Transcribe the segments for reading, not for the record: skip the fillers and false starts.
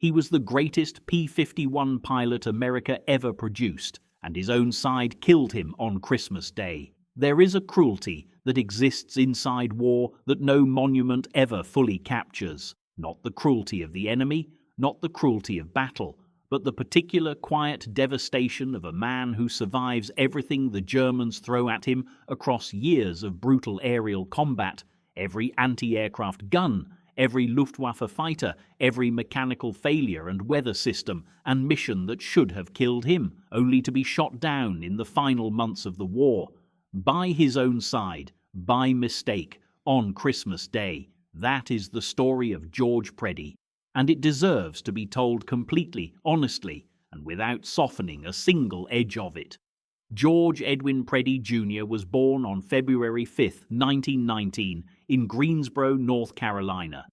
He was the greatest P-51 pilot America ever produced, and his own side killed him on Christmas Day. There is a cruelty that exists inside war that no monument ever fully captures. Not the cruelty of the enemy, not the cruelty of battle, but the particular quiet devastation of a man who survives everything the Germans throw at him across years of brutal aerial combat, every anti-aircraft gun, every Luftwaffe fighter, every mechanical failure and weather system and mission that should have killed him, only to be shot down in the final months of the war. By his own side, by mistake, on Christmas Day. That is the story of George Preddy, and it deserves to be told completely, honestly, and without softening a single edge of it. George Edwin Preddy Jr. was born on February 5, 1919, in Greensboro, North Carolina.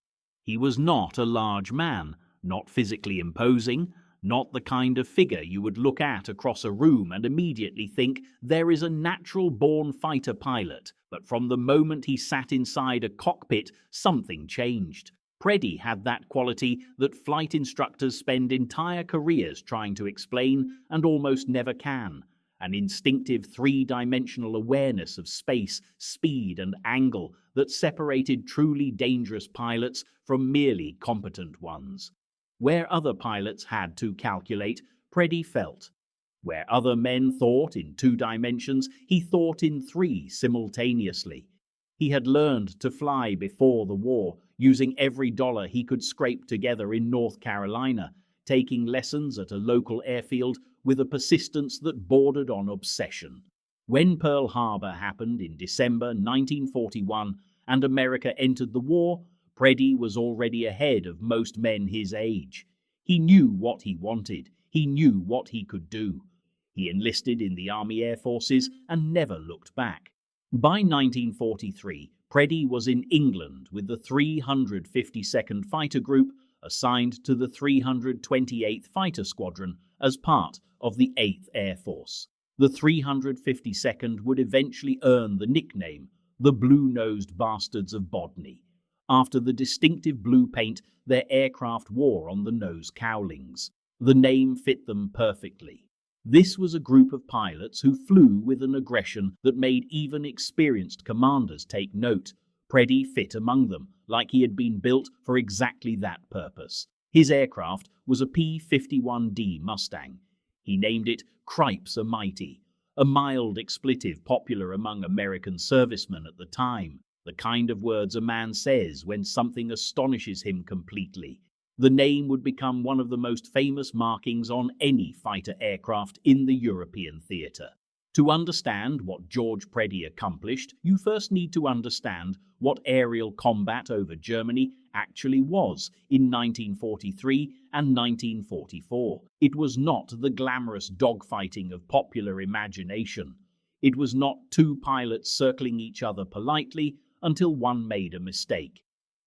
He was not a large man, not physically imposing, not the kind of figure you would look at across a room and immediately think there is a natural-born fighter pilot, but from the moment he sat inside a cockpit, something changed. Preddy had that quality that flight instructors spend entire careers trying to explain and almost never can. An instinctive three-dimensional awareness of space, speed, and angle that separated truly dangerous pilots from merely competent ones. Where other pilots had to calculate, Preddy felt. Where other men thought in 2 dimensions, he thought in 3 simultaneously. He had learned to fly before the war, using every dollar he could scrape together in North Carolina, taking lessons at a local airfield with a persistence that bordered on obsession. When Pearl Harbor happened in December 1941 and America entered the war, Preddy was already ahead of most men his age. He knew what he wanted. He knew what he could do. He enlisted in the Army Air Forces and never looked back. By 1943, Preddy was in England with the 352nd Fighter Group assigned to the 328th Fighter Squadron as part of the 8th Air Force. The 352nd would eventually earn the nickname the Blue-Nosed Bastards of Bodney, after the distinctive blue paint their aircraft wore on the nose cowlings. The name fit them perfectly. This was a group of pilots who flew with an aggression that made even experienced commanders take note. Preddy fit among them, like he had been built for exactly that purpose. His aircraft was a P-51D Mustang. He named it Cripes-A-Mighty, a mild expletive popular among American servicemen at the time. The kind of words a man says when something astonishes him completely. The name would become one of the most famous markings on any fighter aircraft in the European theatre. To understand what George Preddy accomplished, you first need to understand what aerial combat over Germany actually was in 1943 and 1944. It was not the glamorous dogfighting of popular imagination. It was not 2 pilots circling each other politely until one made a mistake.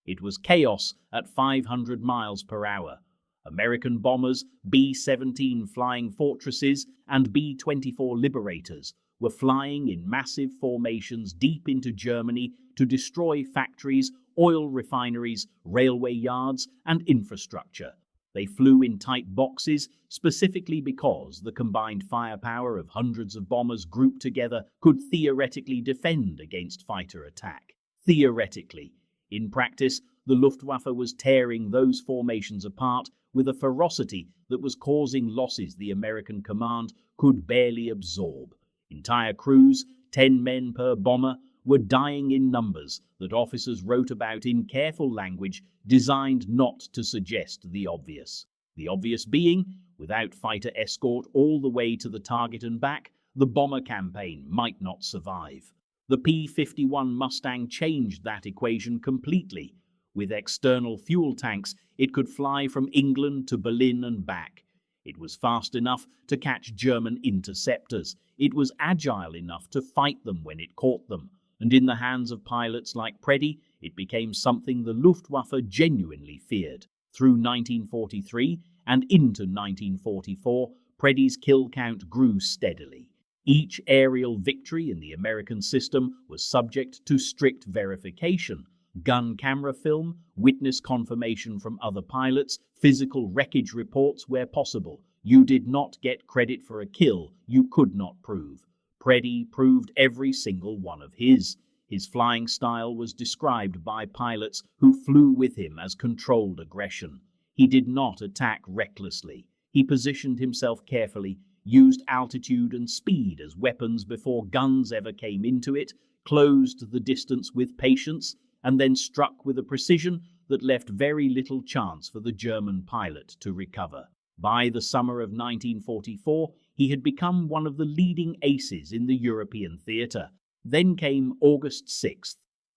It was chaos at 500 miles per hour. American bombers, B-17 Flying Fortresses and B-24 Liberators were flying in massive formations deep into Germany to destroy factories, oil refineries, railway yards, and infrastructure. They flew in tight boxes specifically because the combined firepower of hundreds of bombers grouped together could theoretically defend against fighter attack. Theoretically. In practice, the Luftwaffe was tearing those formations apart with a ferocity that was causing losses the American command could barely absorb. Entire crews, 10 men per bomber, were dying in numbers that officers wrote about in careful language designed not to suggest the obvious. The obvious being, without fighter escort all the way to the target and back, the bomber campaign might not survive. The P-51 Mustang changed that equation completely. With external fuel tanks, it could fly from England to Berlin and back. It was fast enough to catch German interceptors. It was agile enough to fight them when it caught them. And in the hands of pilots like Preddy, it became something the Luftwaffe genuinely feared. Through 1943 and into 1944, Preddy's kill count grew steadily. Each aerial victory in the American system was subject to strict verification, gun camera film, witness confirmation from other pilots, physical wreckage reports where possible. You did not get credit for a kill you could not prove. Preddy proved every single one of his. His flying style was described by pilots who flew with him as controlled aggression. He did not attack recklessly. He positioned himself carefully, used altitude and speed as weapons before guns ever came into it, closed the distance with patience, and then struck with a precision that left very little chance for the German pilot to recover. By the summer of 1944, he had become one of the leading aces in the European theatre. Then came August 6th.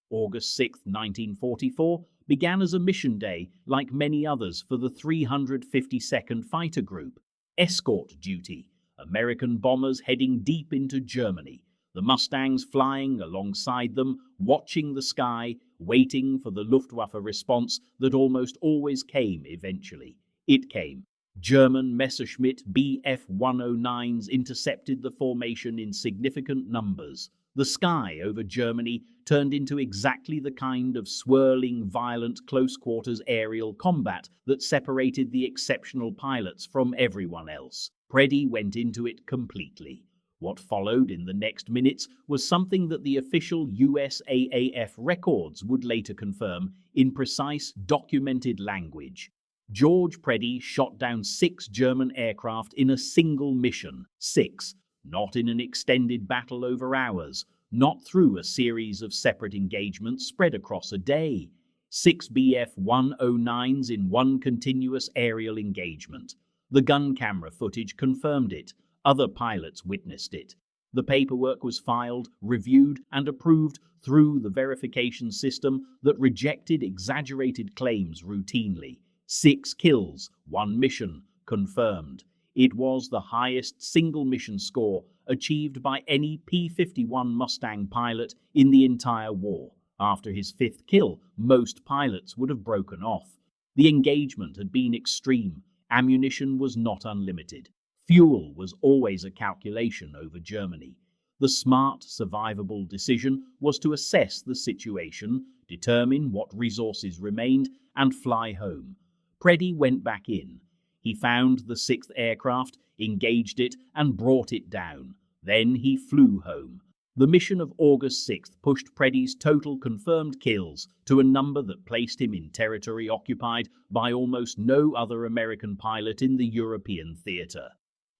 August 6th, 1944, began as a mission day, like many others, for the 352nd Fighter Group. Escort duty, American bombers heading deep into Germany, the Mustangs flying alongside them, watching the sky, waiting for the Luftwaffe response that almost always came eventually. It came. German Messerschmitt Bf-109s intercepted the formation in significant numbers. The sky over Germany turned into exactly the kind of swirling, violent, close-quarters aerial combat that separated the exceptional pilots from everyone else. Preddy went into it completely. What followed in the next minutes was something that the official USAAF records would later confirm in precise, documented language. George Preddy shot down 6 German aircraft in a single mission. 6. Not in an extended battle over hours, not through a series of separate engagements spread across a day. 6 Bf-109s in one continuous aerial engagement. The gun camera footage confirmed it. Other pilots witnessed it. The paperwork was filed, reviewed, and approved through the verification system that rejected exaggerated claims routinely. 6 kills, 1 mission, confirmed. It was the highest single mission score achieved by any P-51 Mustang pilot in the entire war. After his 5th kill, most pilots would have broken off. The engagement had been extreme. Ammunition was not unlimited. Fuel was always a calculation over Germany. The smart, survivable decision was to assess the situation, determine what resources remained, and fly home. Preddy went back in. He found the 6th aircraft, engaged it, and brought it down. Then he flew home. The mission of August 6th pushed Preddy's total confirmed kills to a number that placed him in territory occupied by almost no other American pilot in the European theatre.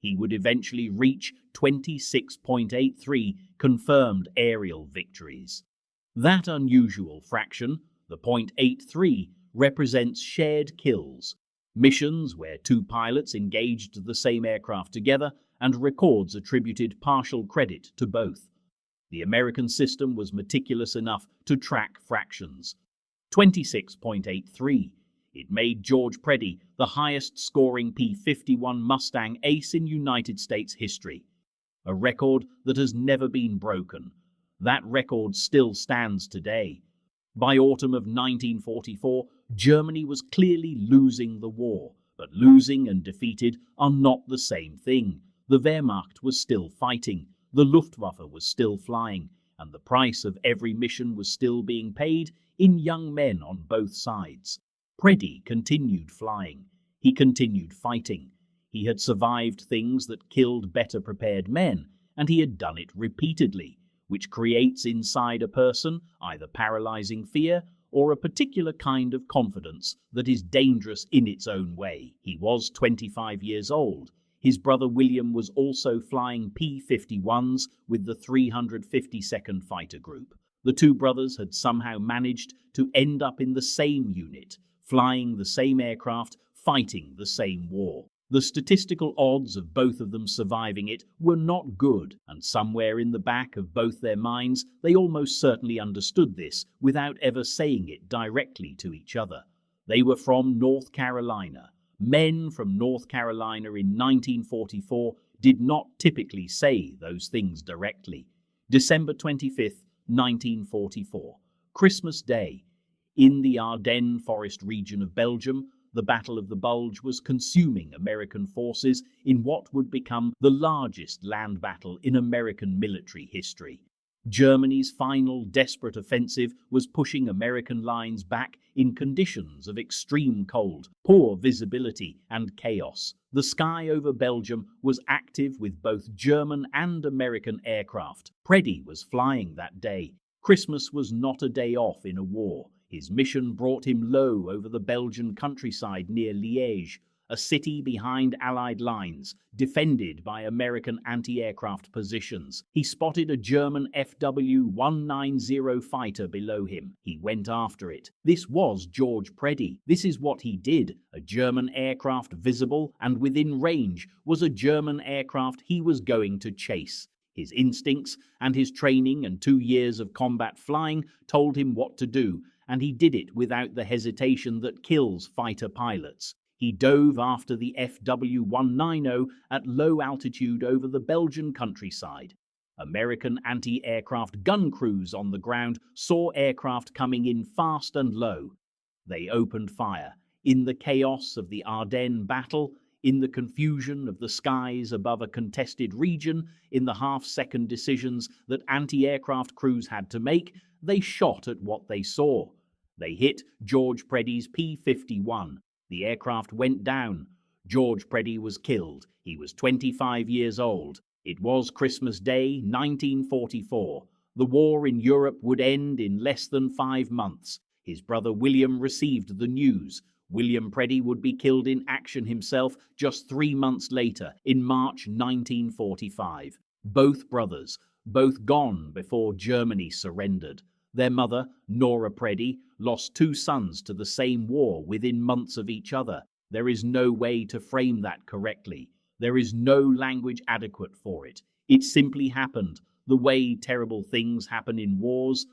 He would eventually reach 26.83 confirmed aerial victories. That unusual fraction, the .83, represents shared kills, missions where 2 pilots engaged the same aircraft together, and records attributed partial credit to both. The American system was meticulous enough to track fractions. 26.83. It made George Preddy the highest-scoring P-51 Mustang ace in United States history, a record that has never been broken. That record still stands today. By autumn of 1944, Germany was clearly losing the war, but losing and defeated are not the same thing. The Wehrmacht was still fighting, the Luftwaffe was still flying, and the price of every mission was still being paid in young men on both sides. Preddy continued flying. He continued fighting. He had survived things that killed better prepared men, and he had done it repeatedly, which creates inside a person either paralyzing fear or a particular kind of confidence that is dangerous in its own way. He was 25 years old. His brother William was also flying P-51s with the 352nd Fighter Group. The 2 brothers had somehow managed to end up in the same unit, flying the same aircraft, fighting the same war. The statistical odds of both of them surviving it were not good, and somewhere in the back of both their minds they almost certainly understood this without ever saying it directly to each other. They were from North Carolina. Men from North Carolina in 1944 did not typically say those things directly. December 25th, 1944, Christmas Day. In the Ardennes forest region of Belgium, the Battle of the Bulge was consuming American forces in what would become the largest land battle in American military history. Germany's final desperate offensive was pushing American lines back in conditions of extreme cold, poor visibility, and chaos. The sky over Belgium was active with both German and American aircraft. Preddy was flying that day. Christmas was not a day off in a war. His mission brought him low over the Belgian countryside near Liège, a city behind Allied lines, defended by American anti-aircraft positions. He spotted a German FW-190 fighter below him. He went after it. This was George Preddy. This is what he did. A German aircraft visible and within range was a German aircraft he was going to chase. His instincts and his training and 2 years of combat flying told him what to do, and he did it without the hesitation that kills fighter pilots. He dove after the FW-190 at low altitude over the Belgian countryside. American anti-aircraft gun crews on the ground saw aircraft coming in fast and low. They opened fire. In the chaos of the Ardennes battle, in the confusion of the skies above a contested region, in the half-second decisions that anti-aircraft crews had to make, they shot at what they saw. They hit George Preddy's P-51. The aircraft went down. George Preddy was killed. He was 25 years old. It was Christmas Day, 1944. The war in Europe would end in less than 5 months. His brother William received the news. William Preddy would be killed in action himself just 3 months later, in March 1945. Both brothers, both gone before Germany surrendered. Their mother, Nora Preddy, lost 2 sons to the same war within months of each other. There is no way to frame that correctly. There is no language adequate for it. It simply happened, the way terrible things happen in wars,